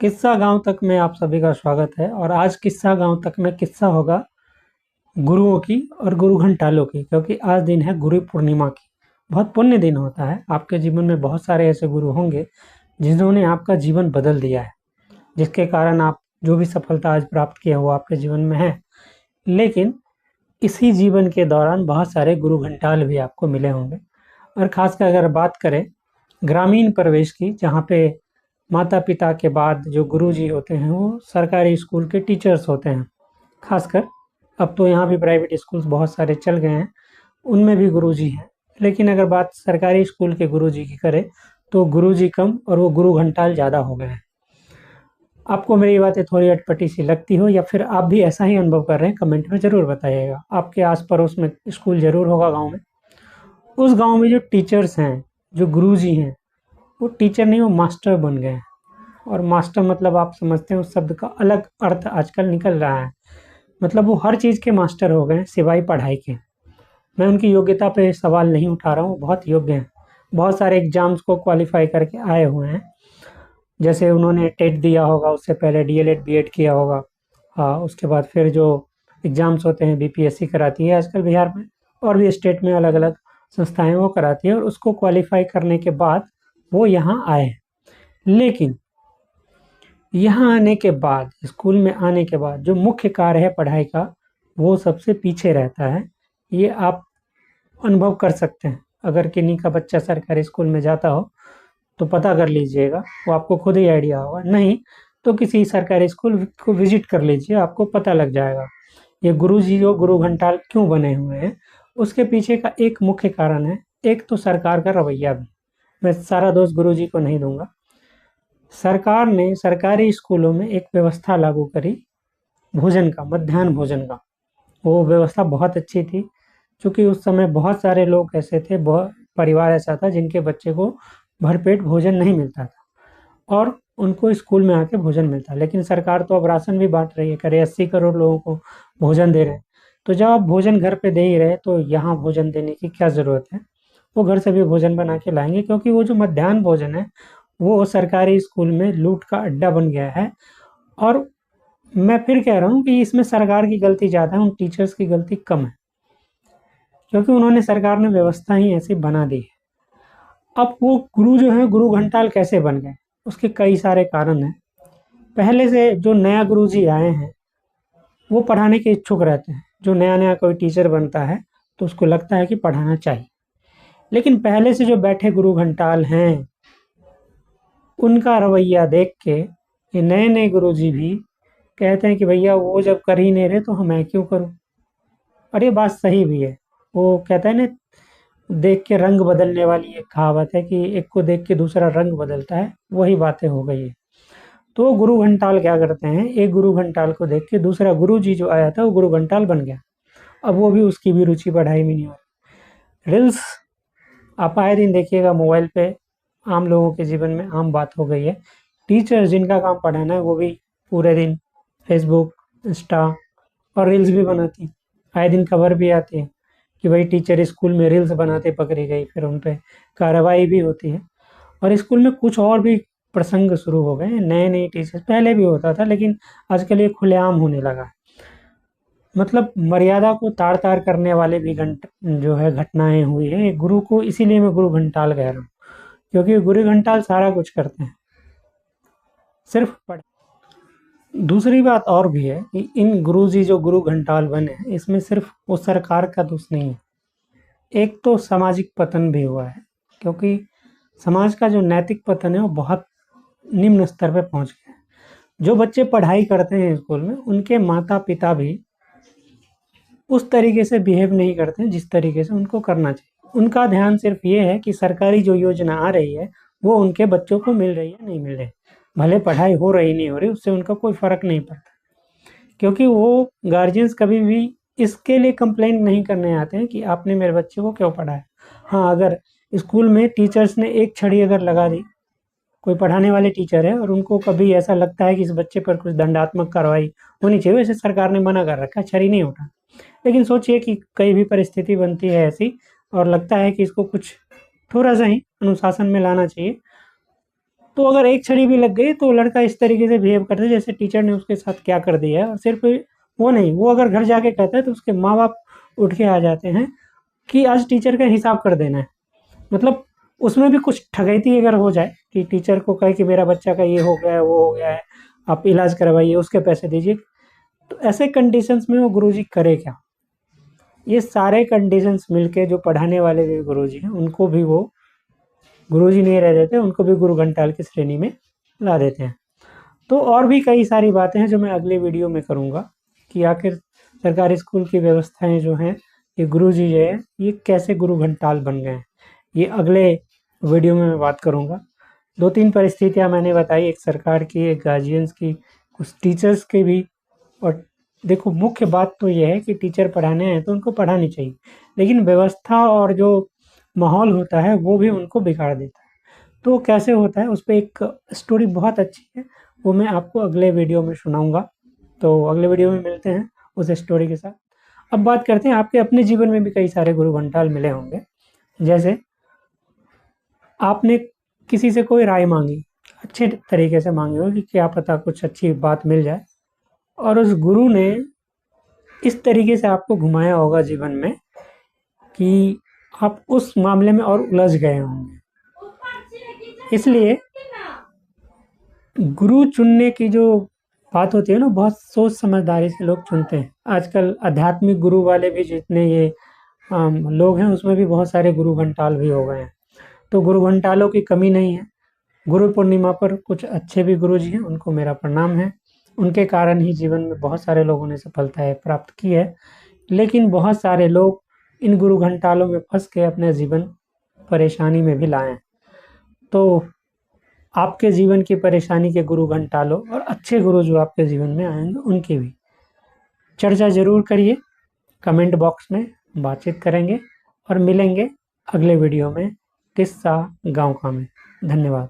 किस्सा गांव तक में आप सभी का स्वागत है। और आज किस्सा गांव तक में किस्सा होगा गुरुओं की और गुरु घंटालों की, क्योंकि आज दिन है गुरु पूर्णिमा की। बहुत पुण्य दिन होता है। आपके जीवन में बहुत सारे ऐसे गुरु होंगे जिन्होंने आपका जीवन बदल दिया है, जिसके कारण आप जो भी सफलता आज प्राप्त किए वो आपके जीवन में है। लेकिन इसी जीवन के दौरान बहुत सारे गुरु घंटाल भी आपको मिले होंगे। और खासकर अगर बात करें ग्रामीण परिवेश की, जहाँ पे माता पिता के बाद जो गुरुजी होते हैं वो सरकारी स्कूल के टीचर्स होते हैं। खासकर अब तो यहाँ भी प्राइवेट स्कूल्स बहुत सारे चल गए हैं, उनमें भी गुरुजी हैं। लेकिन अगर बात सरकारी स्कूल के गुरुजी की करें तो गुरुजी कम और वो गुरु घंटाल ज़्यादा हो गए हैं। आपको मेरी बातें थोड़ी अटपटी सी लगती हो या फिर आप भी ऐसा ही अनुभव कर रहे हैं, कमेंट में ज़रूर बताइएगा। आपके आस पड़ोस में स्कूल ज़रूर होगा गाँव में। उस गाँव में जो टीचर्स हैं, जो गुरुजी हैं, वो टीचर नहीं, वो मास्टर बन गए हैं। और मास्टर मतलब आप समझते हैं उस शब्द का अलग अर्थ आजकल निकल रहा है। मतलब वो हर चीज़ के मास्टर हो गए हैं सिवाय पढ़ाई के। मैं उनकी योग्यता पे सवाल नहीं उठा रहा हूँ, बहुत योग्य हैं। बहुत सारे एग्जाम्स को क्वालिफाई करके आए हुए हैं। जैसे उन्होंने टेट दिया होगा, उससे पहले डीएलएड बीएड किया होगा। हाँ, उसके बाद फिर जो एग्जाम्स होते हैं बीपीएससी कराती है आजकल बिहार में, और भी स्टेट में अलग अलग संस्थाएं वो कराती है। और उसको क्वालिफाई करने के बाद वो यहाँ आए हैं। लेकिन यहाँ आने के बाद, स्कूल में आने के बाद जो मुख्य कार्य है पढ़ाई का, वो सबसे पीछे रहता है। ये आप अनुभव कर सकते हैं। अगर किन्हीं का बच्चा सरकारी स्कूल में जाता हो तो पता कर लीजिएगा, वो आपको खुद ही आइडिया होगा। नहीं तो किसी सरकारी स्कूल को विजिट कर लीजिए, आपको पता लग जाएगा। ये गुरुजी जो गुरु घंटाल क्यों बने हुए हैं, उसके पीछे का एक मुख्य कारण है। एक तो सरकार का रवैया भी, मैं सारा दोष गुरुजी को नहीं दूंगा। सरकार ने सरकारी स्कूलों में एक व्यवस्था लागू करी भोजन का, मध्याह्न भोजन का। वो व्यवस्था बहुत अच्छी थी, क्योंकि उस समय बहुत सारे लोग ऐसे थे, बहुत परिवार ऐसा था जिनके बच्चे को भरपेट भोजन नहीं मिलता था और उनको स्कूल में आके भोजन मिलता। लेकिन सरकार तो अब राशन भी बांट रही है, करे 80 करोड़ लोगों को भोजन दे रहे हैं। तो जब आप भोजन घर पे दे ही रहे तो यहाँ भोजन देने की क्या ज़रूरत है। वो घर से भी भोजन बना के लाएंगे, क्योंकि वो जो मध्याह्न भोजन है वो सरकारी स्कूल में लूट का अड्डा बन गया है। और मैं फिर कह रहा हूँ कि इसमें सरकार की गलती ज़्यादा है, उन टीचर्स की गलती कम है, क्योंकि उन्होंने, सरकार ने व्यवस्था ही ऐसी बना दी है। अब वो गुरु जो है गुरु घंटाल कैसे बन गए, उसके कई सारे कारण हैं। पहले से जो नया गुरु जी आए हैं वो पढ़ाने के इच्छुक रहते हैं। जो नया नया कोई टीचर बनता है तो उसको लगता है कि पढ़ाना चाहिए। लेकिन पहले से जो बैठे गुरु घंटाल हैं, उनका रवैया देख के ये नए नए गुरु जी भी कहते हैं कि भैया वो जब कर ही नहीं रहे तो मैं क्यों करूं। और ये बात सही भी है। वो कहता है ना, देख के रंग बदलने वाली एक कहावत है कि एक को देख के दूसरा रंग बदलता है, वही बातें हो गई है। तो गुरु घंटाल क्या करते हैं, एक गुरु घंटाल को देख के दूसरा गुरु जी जो आया था वो गुरु घंटाल बन गया। अब वो भी, उसकी भी रुचि पढ़ाई में नहीं हो रही। रील्स आप आए दिन देखिएगा मोबाइल पे, आम लोगों के जीवन में आम बात हो गई है। टीचर्स जिनका काम पढ़ाना है वो भी पूरे दिन फेसबुक, इंस्टा और रील्स भी बनाती हैं। आए दिन खबर भी आती है कि भाई टीचर स्कूल में रील्स बनाते पकड़ी गई, फिर उन पे कार्रवाई भी होती है। और स्कूल में कुछ और भी प्रसंग शुरू हो गए हैं। नए नए टीचर्स, पहले भी होता था लेकिन आजकल ये खुलेआम होने लगा है। मतलब मर्यादा को तार तार करने वाले भी जो है घटनाएं हुई है गुरु को। इसीलिए मैं गुरु घंटाल कह रहा हूँ, क्योंकि गुरु घंटाल सारा कुछ करते हैं, सिर्फ पढ़। दूसरी बात और भी है कि इन गुरुजी जो गुरु घंटाल बने हैं, इसमें सिर्फ वो सरकार का दोष नहीं है। एक तो सामाजिक पतन भी हुआ है, क्योंकि समाज का जो नैतिक पतन है वो बहुत निम्न स्तर पे पहुंच गया है। जो बच्चे पढ़ाई करते हैं स्कूल में, उनके माता पिता भी उस तरीके से बिहेव नहीं करते हैं जिस तरीके से उनको करना चाहिए। उनका ध्यान सिर्फ ये है कि सरकारी जो योजना आ रही है वो उनके बच्चों को मिल रही है नहीं मिल रही। भले पढ़ाई हो रही नहीं हो रही, उससे उनका कोई फर्क नहीं पड़ता, क्योंकि वो गार्जियंस कभी भी इसके लिए कंप्लेंट नहीं करने आते हैं कि आपने मेरे बच्चे को क्यों पढ़ाया। हाँ, अगर स्कूल में टीचर्स ने एक छड़ी अगर लगा दी, कोई पढ़ाने वाले टीचर है और उनको कभी ऐसा लगता है कि इस बच्चे पर कुछ दंडात्मक कार्रवाई होनी चाहिए, वैसे सरकार ने मना कर रखा है, छड़ी नहीं उठा। लेकिन सोचिए कि कई भी परिस्थिति बनती है ऐसी और लगता है कि इसको कुछ थोड़ा सा ही अनुशासन में लाना चाहिए, तो अगर एक छड़ी भी लग गई तो लड़का इस तरीके से बिहेव करता है जैसे टीचर ने उसके साथ क्या कर दिया है। और सिर्फ वो नहीं, वो अगर घर जाके कहता है तो उसके माँ बाप उठ के आ जाते हैं कि आज टीचर का हिसाब कर देना है। मतलब उसमें भी कुछ ठगैती अगर हो जाए कि टीचर को कहे कि मेरा बच्चा का ये हो गया है, वो हो गया है, आप इलाज करवाइए, उसके पैसे दीजिए, तो ऐसे कंडीशंस में वो गुरुजी करे क्या? ये सारे कंडीशंस मिलके जो पढ़ाने वाले जो गुरुजी हैं उनको भी वो गुरुजी नहीं रह देते, उनको भी गुरु घंटाल की श्रेणी में ला देते हैं। तो और भी कई सारी बातें हैं जो मैं अगले वीडियो में करूँगा कि आखिर सरकारी स्कूल की व्यवस्थाएं जो हैं, ये गुरुजी जो है ये कैसे गुरु घंटाल बन गए हैं, ये अगले वीडियो में मैं बात करूँगा। 2-3 परिस्थितियाँ मैंने बताई, एक सरकार की, एक गार्जियंस की, कुछ टीचर्स की भी। और देखो मुख्य बात तो ये है कि टीचर पढ़ाने हैं तो उनको पढ़ानी चाहिए, लेकिन व्यवस्था और जो माहौल होता है वो भी उनको बिगाड़ देता है। तो कैसे होता है उस पे एक स्टोरी बहुत अच्छी है, वो मैं आपको अगले वीडियो में सुनाऊँगा। तो अगले वीडियो में मिलते हैं उस स्टोरी के साथ। अब बात करते हैं, आपके अपने जीवन में भी कई सारे गुरु घंटाल मिले होंगे। जैसे आपने किसी से कोई राय माँगी, अच्छे तरीके से माँगी होगी कि क्या पता कुछ अच्छी बात मिल जाए, और उस गुरु ने इस तरीके से आपको घुमाया होगा जीवन में कि आप उस मामले में और उलझ गए होंगे। इसलिए गुरु चुनने की जो बात होती है ना, बहुत सोच समझदारी से लोग चुनते हैं। आजकल आध्यात्मिक गुरु वाले भी जितने ये लोग हैं उसमें भी बहुत सारे गुरु घंटाल भी हो गए हैं। तो गुरु घंटालों की कमी नहीं है। गुरु पूर्णिमा पर कुछ अच्छे भी गुरुजी हैं, उनको मेरा प्रणाम है। उनके कारण ही जीवन में बहुत सारे लोगों ने सफलताएँ प्राप्त की है। लेकिन बहुत सारे लोग इन गुरु घंटालों में फँस के अपने जीवन परेशानी में भी लाए हैं। तो आपके जीवन की परेशानी के गुरु घंटालों और अच्छे गुरु जो आपके जीवन में आएँगे उनकी भी चर्चा ज़रूर करिए। कमेंट बॉक्स में बातचीत करेंगे और मिलेंगे अगले वीडियो में किस्सा गाँव का में। धन्यवाद।